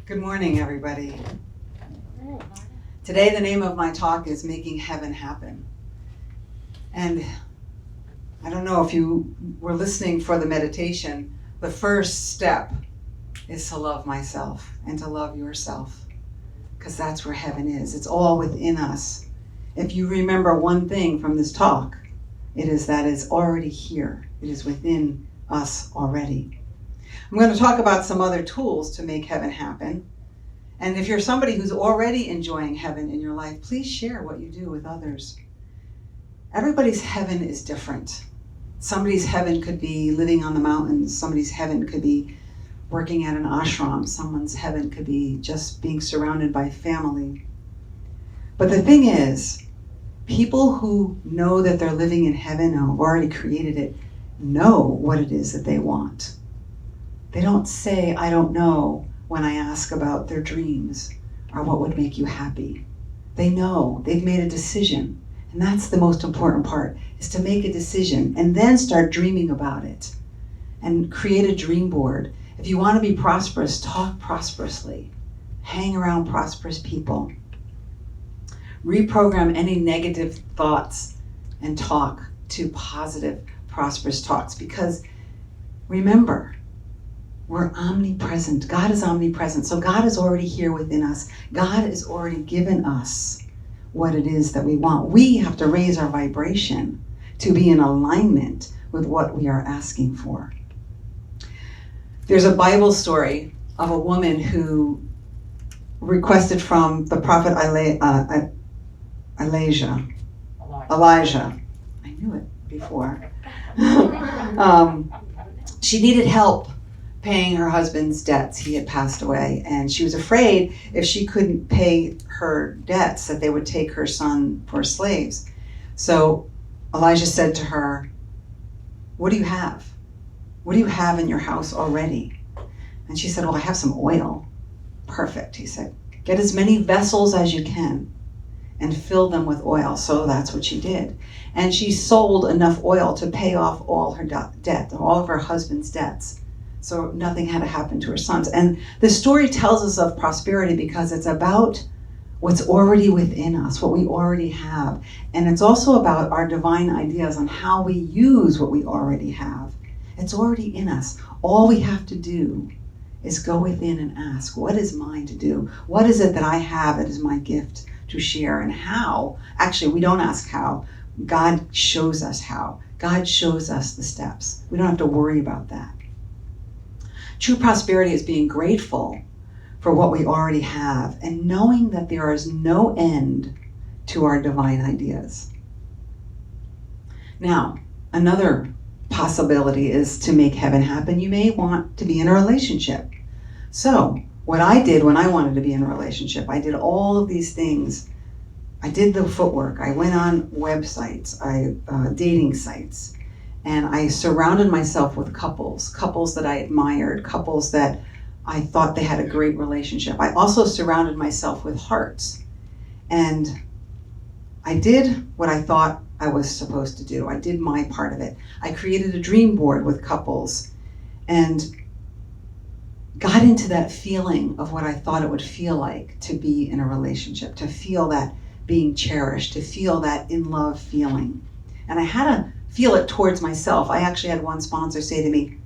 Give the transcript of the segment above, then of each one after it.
Good morning, everybody. Today, the name of my talk is Making Heaven Happen. And I don't know if you were listening for the meditation, the first step is to love myself and to love yourself, because that's where heaven is. It's all within us. If you remember one thing from this talk, it is that it's already here. It is within us already. I'm going to talk about some other tools to make heaven happen. And if you're somebody who's already enjoying heaven in your life, please share what you do with others. Everybody's heaven is different. Somebody's heaven could be living on the mountains. Somebody's heaven could be working at an ashram. Someone's heaven could be just being surrounded by family. But the thing is, people who know that they're living in heaven and have already created it know what it is that they want. They don't say, I don't know, when I ask about their dreams or what would make you happy. They know, they've made a decision. And that's the most important part, is to make a decision and then start dreaming about it and create a dream board. If you want to be prosperous, talk prosperously. Hang around prosperous people. Reprogram any negative thoughts and talk to positive, prosperous talks. Because remember, we're omnipresent. God is omnipresent. So God is already here within us. God has already given us what it is that we want. We have to raise our vibration to be in alignment with what we are asking for. There's a Bible story of a woman who requested from the prophet Elijah. I knew it before. She needed help paying her husband's debts. He had passed away, and she was afraid if she couldn't pay her debts that they would take her son for slaves. So Elijah said to her, what do you have? What do you have in your house already? And she said, well, I have some oil. Perfect, he said. Get as many vessels as you can and fill them with oil. So that's what she did. And she sold enough oil to pay off all her debt, all of her husband's debts. So nothing had to happen to her sons. And the story tells us of prosperity because it's about what's already within us, what we already have. And it's also about our divine ideas on how we use what we already have. It's already in us. All we have to do is go within and ask, what is mine to do? What is it that I have that is my gift to share? And how? Actually, we don't ask how. God shows us how. God shows us the steps. We don't have to worry about that. True prosperity is being grateful for what we already have and knowing that there is no end to our divine ideas. Now, another possibility is to make heaven happen. You may want to be in a relationship. So, what I did when I wanted to be in a relationship, I did all of these things. I did the footwork. I went on websites, dating sites. And I surrounded myself with couples that I admired, couples that I thought they had a great relationship. I also surrounded myself with hearts. And I did what I thought I was supposed to do. I did my part of it. I created a dream board with couples and got into that feeling of what I thought it would feel like to be in a relationship, to feel that being cherished, to feel that in love feeling. And I had to feel it towards myself. I actually had one sponsor say to me,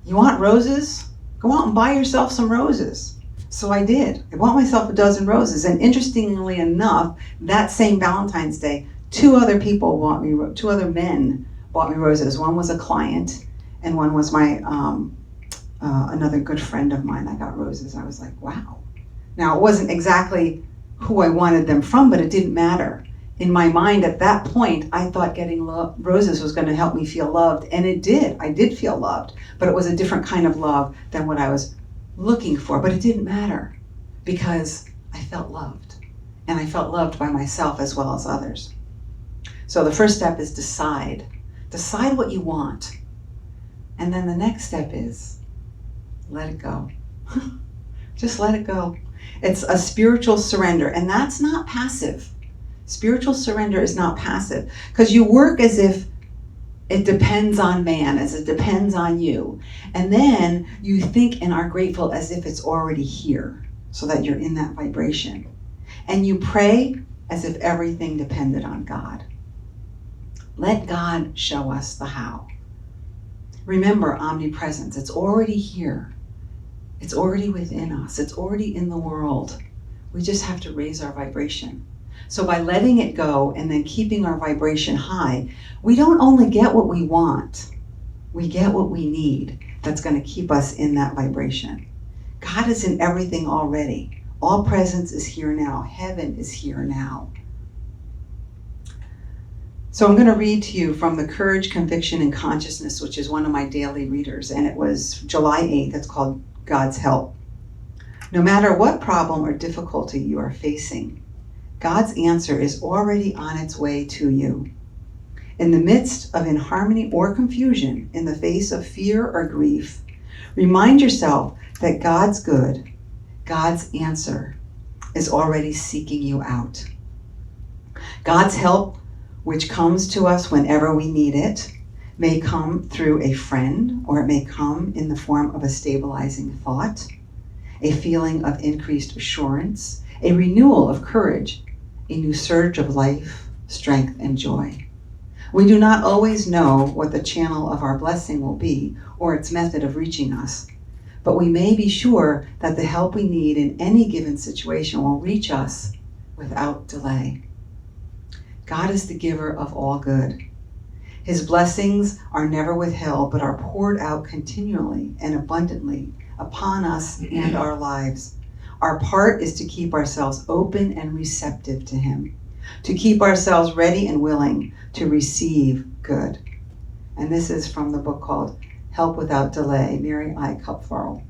you want roses? Go out and buy yourself some roses. So I did. I bought myself a dozen roses. And interestingly enough, that same Valentine's Day, two other men bought me roses. One was a client and one was my another good friend of mine that got roses. I was like, wow. Now, it wasn't exactly who I wanted them from, but it didn't matter. In my mind at that point, I thought getting roses was going to help me feel loved, and it did. I did feel loved, but it was a different kind of love than what I was looking for. But it didn't matter because I felt loved, and I felt loved by myself as well as others. So the first step is decide. Decide what you want. And then the next step is let it go. Just let it go. It's a spiritual surrender, and that's not passive. Spiritual surrender is not passive because you work as if It depends on man as it depends on you. And then you think and are grateful as if it's already here, so that you're in that vibration. And you pray as if everything depended on God. Let God show us the how. Remember omnipresence. It's already here. It's already within us. It's already in the world. We just have to raise our vibration. So by letting it go and then keeping our vibration high, we don't only get what we want, we get what we need that's going to keep us in that vibration. God is in everything already. All presence is here now. Heaven is here now. So I'm going to read to you from the Courage, Conviction, and Consciousness, which is one of my daily readers, and it was July 8th. It's called God's Help. No matter what problem or difficulty you are facing, God's answer is already on its way to you. In the midst of inharmony or confusion, in the face of fear or grief, remind yourself that God's good, God's answer, is already seeking you out. God's help, which comes to us whenever we need it, may come through a friend, or it may come in the form of a stabilizing thought, a feeling of increased assurance, a renewal of courage, a new surge of life, strength, and joy. We do not always know what the channel of our blessing will be or its method of reaching us, but we may be sure that the help we need in any given situation will reach us without delay. God is the giver of all good. His blessings are never withheld, but are poured out continually and abundantly upon us and our lives. Our part is to keep ourselves open and receptive to him, to keep ourselves ready and willing to receive good. And this is from the book called Help Without Delay, Mary I. Kupferl.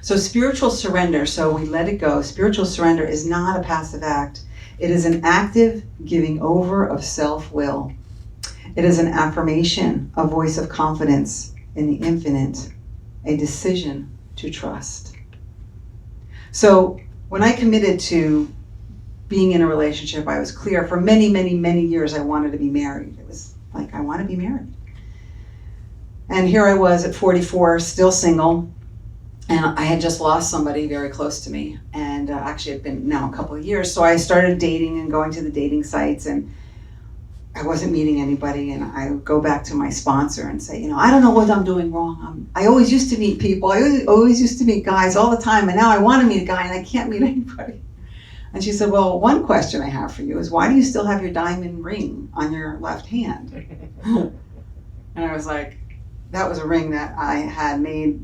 So spiritual surrender, so we let it go. Spiritual surrender is not a passive act. It is an active giving over of self-will. It is an affirmation, a voice of confidence in the infinite, a decision to trust. So when I committed to being in a relationship, I was clear for many, many, many years I wanted to be married. It was like, I want to be married. And here I was at 44, still single, and I had just lost somebody very close to me. And actually it had been now a couple of years. So I started dating and going to the dating sites, and I wasn't meeting anybody. And I would go back to my sponsor and say, I don't know what I'm doing wrong. I always used to meet people. I always used to meet guys all the time. And now I want to meet a guy and I can't meet anybody. And she said, well, one question I have for you is, why do you still have your diamond ring on your left hand? And I was like, that was a ring that I had made,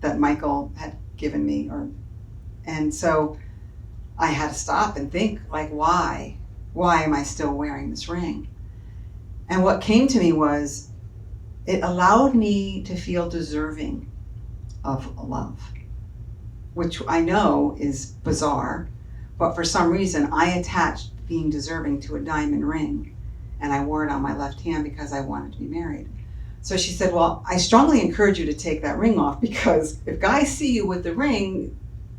that Michael had given me. And so I had to stop and think, like, why? Why am I still wearing this ring? And what came to me was, it allowed me to feel deserving of love, which I know is bizarre, but for some reason I attached being deserving to a diamond ring, and I wore it on my left hand because I wanted to be married. So she said, well, I strongly encourage you to take that ring off, because if guys see you with the ring,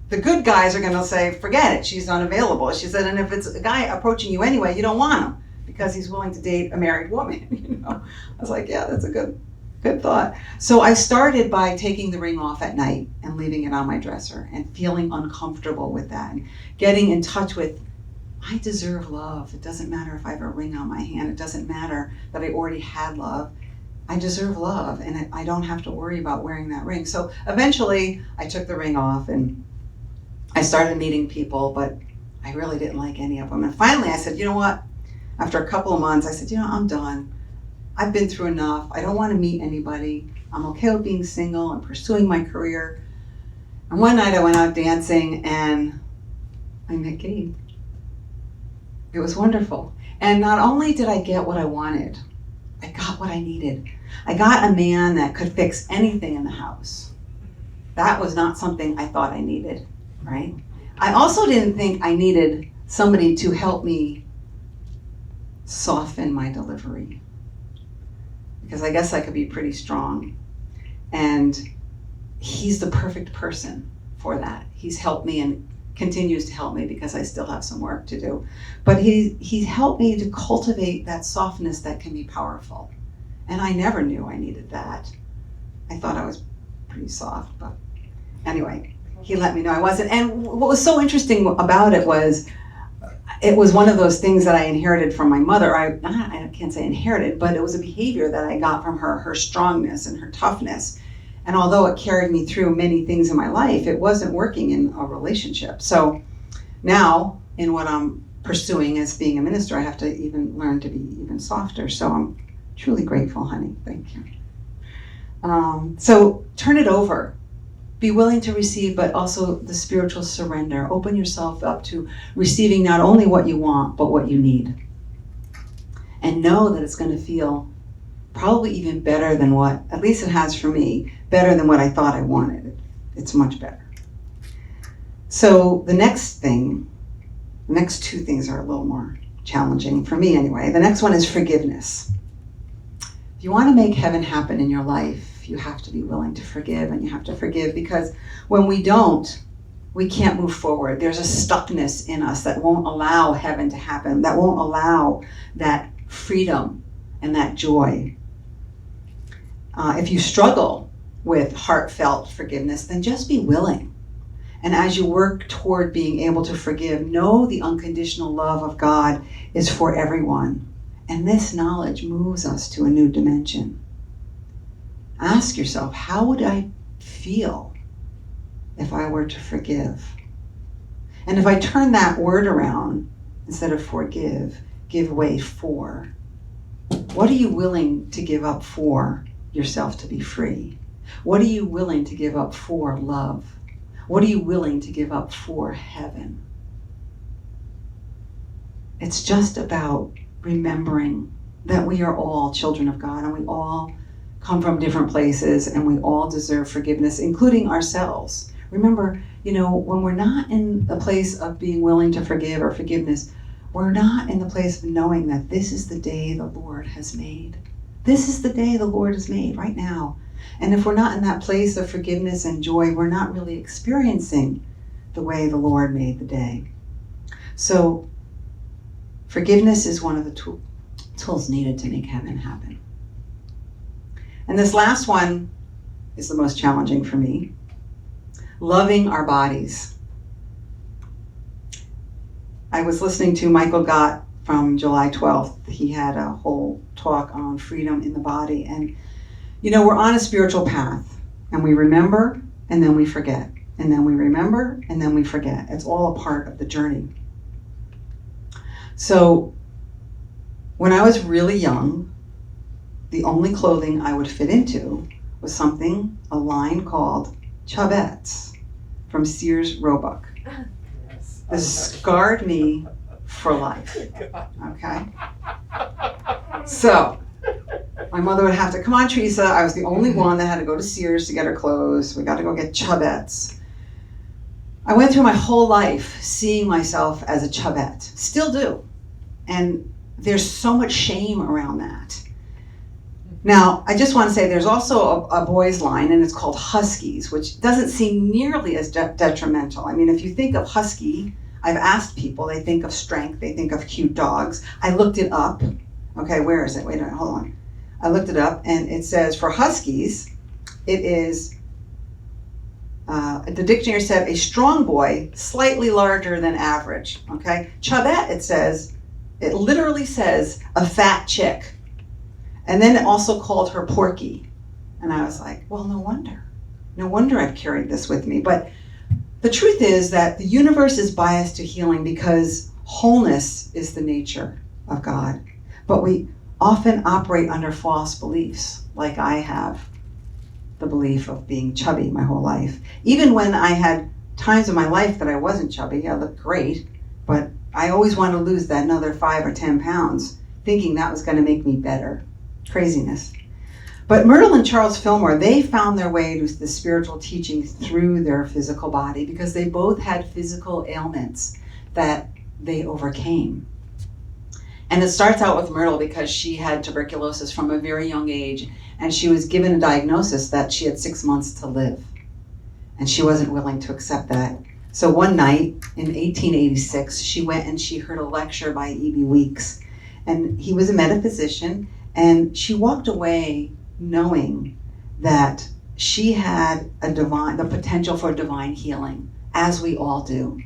the good guys are going to say, forget it, she's unavailable. She said, and if it's a guy approaching you anyway, you don't want him because he's willing to date a married woman. I was like, yeah, that's a good thought. So I started by taking the ring off at night and leaving it on my dresser and feeling uncomfortable with that and getting in touch with, I deserve love. It doesn't matter if I have a ring on my hand. It doesn't matter that I already had love. I deserve love, and I don't have to worry about wearing that ring. So eventually I took the ring off and I started meeting people, but I really didn't like any of them. And finally I said, you know what? After a couple of months, I said, I'm done. I've been through enough. I don't want to meet anybody. I'm okay with being single and pursuing my career. And one night I went out dancing and I met Gabe. It was wonderful. And not only did I get what I wanted, I got what I needed. I got a man that could fix anything in the house. That was not something I thought I needed, right? I also didn't think I needed somebody to help me soften my delivery, because I guess I could be pretty strong. And he's the perfect person for that. He's helped me and continues to help me because I still have some work to do. But he's helped me to cultivate that softness that can be powerful. And I never knew I needed that. I thought I was pretty soft, but anyway, he let me know I wasn't. And what was so interesting about it was one of those things that I inherited from my mother. I can't say inherited, but it was a behavior that I got from her strongness and her toughness. And although it carried me through many things in my life, it wasn't working in a relationship. So now, in what I'm pursuing as being a minister, I have to even learn to be even softer. So I'm truly grateful, honey. Thank you. So turn it over. Be willing to receive, but also the spiritual surrender. Open yourself up to receiving not only what you want, but what you need. And know that it's going to feel probably even better than what, at least it has for me, better than what I thought I wanted. It's much better. So the next two things are a little more challenging for me anyway. The next one is forgiveness. If you want to make heaven happen in your life, you have to be willing to forgive, and you have to forgive, because when we don't, we can't move forward. There's a stuckness in us that won't allow heaven to happen, that won't allow that freedom and that joy. If you struggle with heartfelt forgiveness, then just be willing. And as you work toward being able to forgive, know the unconditional love of God is for everyone. And this knowledge moves us to a new dimension. Ask yourself, how would I feel if I were to forgive? And if I turn that word around, instead of forgive, give way for. What are you willing to give up for yourself to be free? What are you willing to give up for love? What are you willing to give up for heaven? It's just about remembering that we are all children of God, and we all come from different places, and we all deserve forgiveness, including ourselves. Remember, when we're not in the place of being willing to forgive or forgiveness, we're not in the place of knowing that this is the day the Lord has made. This is the day the Lord has made right now. And if we're not in that place of forgiveness and joy, we're not really experiencing the way the Lord made the day. So forgiveness is one of the tools needed to make heaven happen. And this last one is the most challenging for me. Loving our bodies. I was listening to Michael Gott from July 12th. He had a whole talk on freedom in the body. And, we're on a spiritual path. And we remember, and then we forget. And then we remember, and then we forget. It's all a part of the journey. So, when I was really young, the only clothing I would fit into was a line called Chubettes from Sears Roebuck. This scarred me for life, okay? So, my mother would have to, come on, Theresa, I was the only one that had to go to Sears to get her clothes. We got to go get Chubettes. I went through my whole life seeing myself as a Chubette, still do. And there's so much shame around that. Now, I just want to say there's also a boys' line, and it's called Huskies, which doesn't seem nearly as detrimental. I mean, if you think of husky, I've asked people, they think of strength, they think of cute dogs. I looked it up. Okay, where is it? Wait a minute, hold on. I looked it up, and it says for Huskies, it is, the dictionary said, a strong boy, slightly larger than average. Okay, Chubette, it literally says a fat chick. And then it also called her Porky. And I was like, well, no wonder. No wonder I've carried this with me. But the truth is that the universe is biased to healing because wholeness is the nature of God. But we often operate under false beliefs, like I have the belief of being chubby my whole life. Even when I had times in my life that I wasn't chubby, I looked great, but I always wanted to lose that another 5 or 10 pounds, thinking that was going to make me better. Craziness. But Myrtle and Charles Fillmore, they found their way to the spiritual teaching through their physical body because they both had physical ailments that they overcame. And it starts out with Myrtle because she had tuberculosis from a very young age, and she was given a diagnosis that she had 6 months to live. And she wasn't willing to accept that. So one night in 1886, she went and she heard a lecture by E.B. Weeks. And he was a metaphysician, And she walked away knowing that she had the potential for divine healing, as we all do.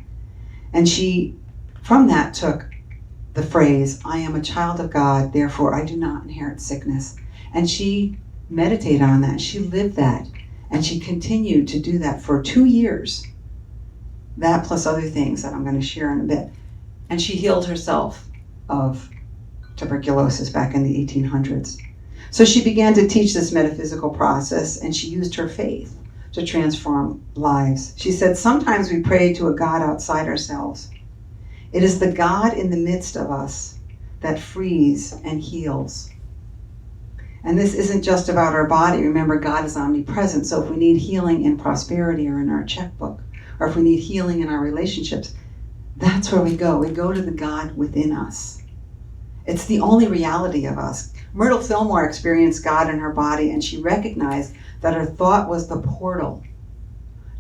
And she, from that, took the phrase, I am a child of God, therefore I do not inherit sickness. And she meditated on that. She lived that. And she continued to do that for 2 years. That plus other things that I'm going to share in a bit. And she healed herself of tuberculosis back in the 1800s. So she began to teach this metaphysical process, and she used her faith to transform lives. She said, sometimes we pray to a God outside ourselves. It is the God in the midst of us that frees and heals. And this isn't just about our body. Remember, God is omnipresent. So if we need healing in prosperity or in our checkbook, or if we need healing in our relationships, that's where we go. We go to the God within us. It's the only reality of us. Myrtle Fillmore experienced God in her body, and she recognized that her thought was the portal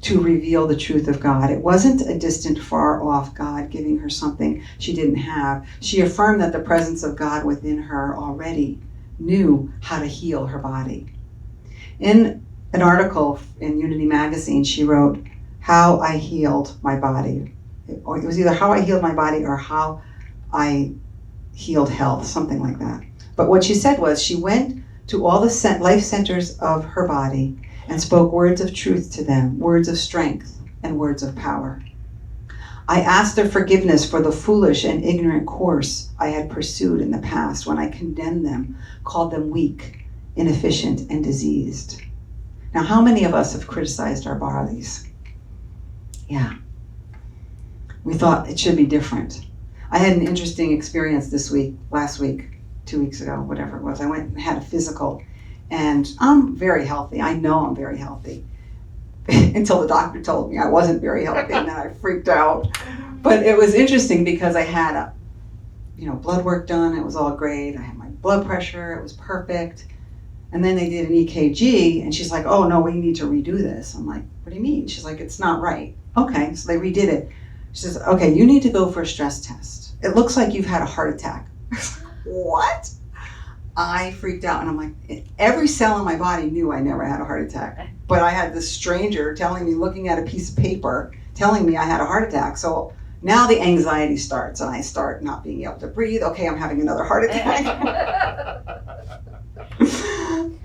to reveal the truth of God. It wasn't a distant, far-off God giving her something she didn't have. She affirmed that the presence of God within her already knew how to heal her body. In an article in Unity magazine, she wrote, How I Healed My Body. It was either How I Healed My Body or How I Healed Health, something like that. But what she said was she went to all the life centers of her body and spoke words of truth to them, words of strength and words of power. I asked their forgiveness for the foolish and ignorant course I had pursued in the past when I condemned them, called them weak, inefficient, and diseased. Now, how many of us have criticized our bodies? Yeah. We thought it should be different. I had an interesting experience last week, 2 weeks ago, whatever it was. I went and had a physical, and I'm very healthy. I know I'm very healthy. Until the doctor told me I wasn't very healthy, and then I freaked out. But it was interesting because I had blood work done. It was all great. I had my blood pressure. It was perfect. And then they did an EKG, and she's like, oh, no, we need to redo this. I'm like, what do you mean? She's like, it's not right. Okay, so they redid it. She says, okay, you need to go for a stress test. It looks like you've had a heart attack. What? I freaked out, and I'm like, every cell in my body knew I never had a heart attack. But I had this stranger telling me, looking at a piece of paper, telling me I had a heart attack. So now the anxiety starts, and I start not being able to breathe. Okay, I'm having another heart attack.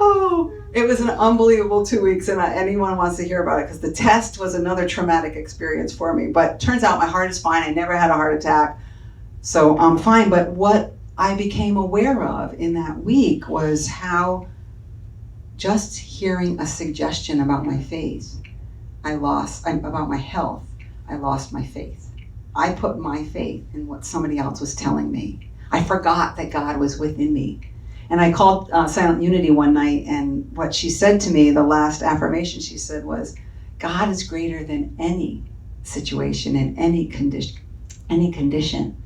Oh, it was an unbelievable 2 weeks, and anyone wants to hear about it because the test was another traumatic experience for me. But turns out my heart is fine. I never had a heart attack, so I'm fine. But what I became aware of in that week was how just hearing a suggestion about my faith, about my health, I lost my faith. I put my faith in what somebody else was telling me. I forgot that God was within me. And I called Silent Unity one night, and what she said to me, the last affirmation she said was, God is greater than any situation and any condition.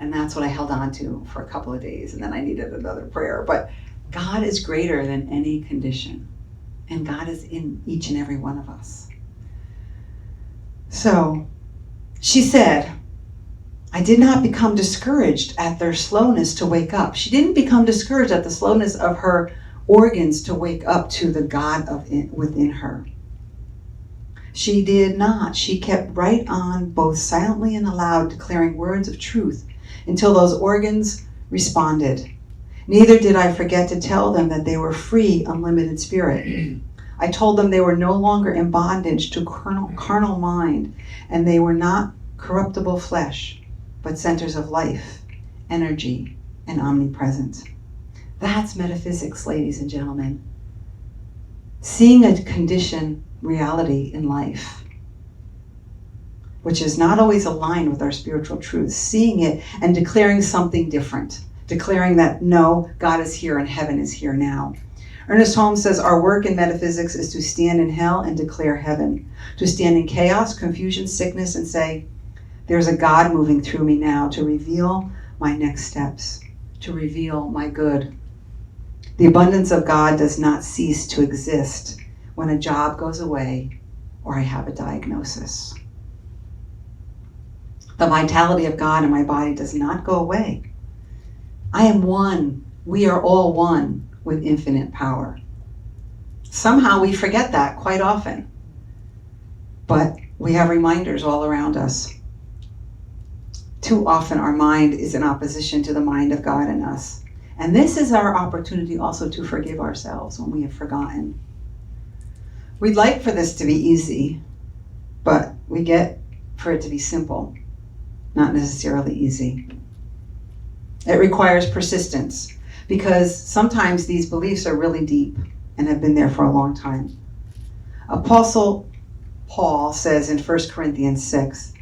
And that's what I held on to for a couple of days, and then I needed another prayer. But God is greater than any condition, and God is in each and every one of us. So she said, I did not become discouraged at their slowness to wake up. She didn't become discouraged at the slowness of her organs to wake up to the God within her. She did not. She kept right on, both silently and aloud, declaring words of truth until those organs responded. Neither did I forget to tell them that they were free, unlimited spirit. I told them they were no longer in bondage to carnal mind, and they were not corruptible flesh, but centers of life, energy, and omnipresence. That's metaphysics, ladies and gentlemen. Seeing a condition reality in life, which is not always aligned with our spiritual truth, seeing it and declaring something different, declaring that no, God is here and heaven is here now. Ernest Holmes says our work in metaphysics is to stand in hell and declare heaven, to stand in chaos, confusion, sickness, and say, there's a God moving through me now to reveal my next steps, to reveal my good. The abundance of God does not cease to exist when a job goes away or I have a diagnosis. The vitality of God in my body does not go away. I am one We are all one with infinite power. Somehow we forget that quite often, but we have reminders all around us. Too often our mind is in opposition to the mind of God in us. And this is our opportunity also to forgive ourselves when we have forgotten. We'd like for this to be easy, but we get for it to be simple, not necessarily easy. It requires persistence, because sometimes these beliefs are really deep and have been there for a long time. Apostle Paul says in 1 Corinthians 6,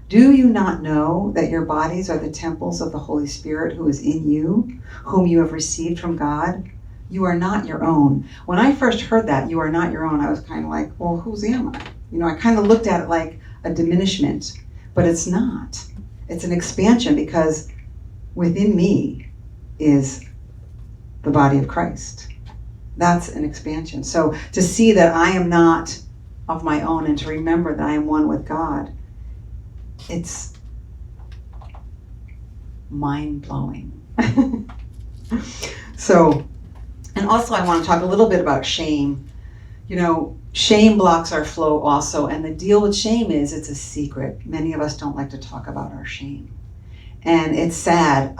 "Do you not know that your bodies are the temples of the Holy Spirit who is in you, whom you have received from God? You are not your own." When I first heard that, "you are not your own," I was kind of like, well, whose am I? I kind of looked at it like a diminishment, but it's not. It's an expansion, because within me is the body of Christ. That's an expansion. So to see that I am not of my own and to remember that I am one with God, it's mind-blowing. So, and also I want to talk a little bit about shame. Shame blocks our flow also, and the deal with shame is it's a secret. Many of us don't like to talk about our shame. And it's sad.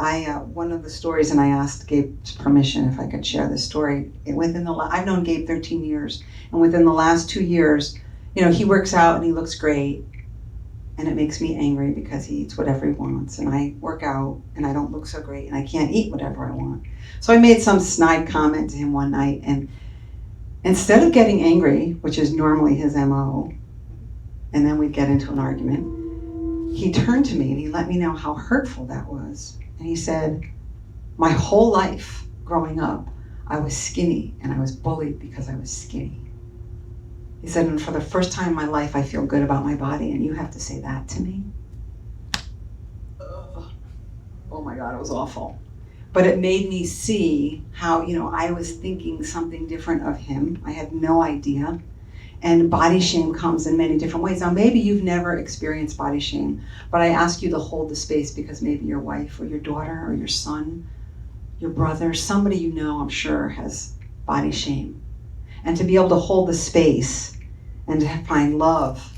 One of the stories, and I asked Gabe's permission if I could share this story. I've known Gabe 13 years, and within the last 2 years, he works out and he looks great, and it makes me angry because he eats whatever he wants, and I work out and I don't look so great, and I can't eat whatever I want. So I made some snide comment to him one night, and instead of getting angry, which is normally his MO, and then we'd get into an argument, he turned to me and he let me know how hurtful that was. And he said, "My whole life growing up, I was skinny and I was bullied because I was skinny." He said, "And for the first time in my life, I feel good about my body, and you have to say that to me?" Ugh. Oh my God, it was awful. But it made me see how, I was thinking something different of him. I had no idea. And body shame comes in many different ways. Now, maybe you've never experienced body shame, but I ask you to hold the space, because maybe your wife or your daughter or your son, your brother, somebody I'm sure has body shame. And to be able to hold the space and to find love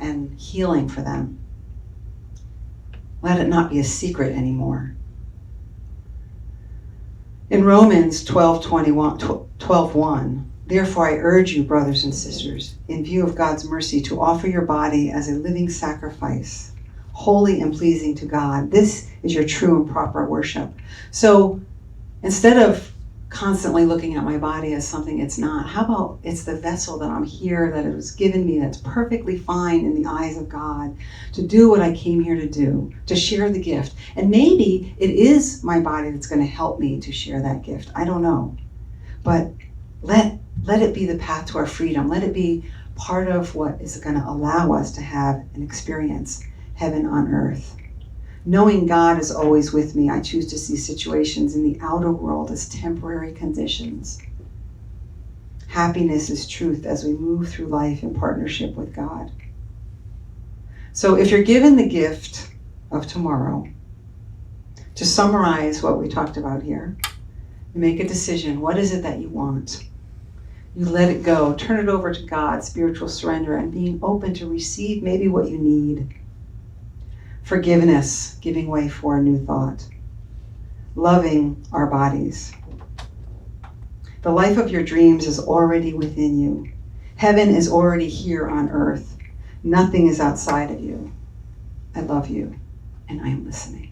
and healing for them. Let it not be a secret anymore. In Romans 12:1, "Therefore I urge you, brothers and sisters, in view of God's mercy, to offer your body as a living sacrifice, holy and pleasing to God. This is your true and proper worship." So instead of constantly looking at my body as something it's not, how about it's the vessel that I'm here, that it was given me, that's perfectly fine in the eyes of God, to do what I came here to do, to share the gift. And maybe it is my body that's going to help me to share that gift. I don't know. But let it be the path to our freedom. Let it be part of what is going to allow us to have and experience heaven on earth. Knowing God is always with me, I choose to see situations in the outer world as temporary conditions. Happiness is truth as we move through life in partnership with God. So if you're given the gift of tomorrow, to summarize what we talked about here, you make a decision. What is it that you want? You let it go. Turn it over to God, spiritual surrender, and being open to receive maybe what you need. Forgiveness, giving way for a new thought. Loving our bodies. The life of your dreams is already within you. Heaven is already here on earth. Nothing is outside of you. I love you, and I am listening.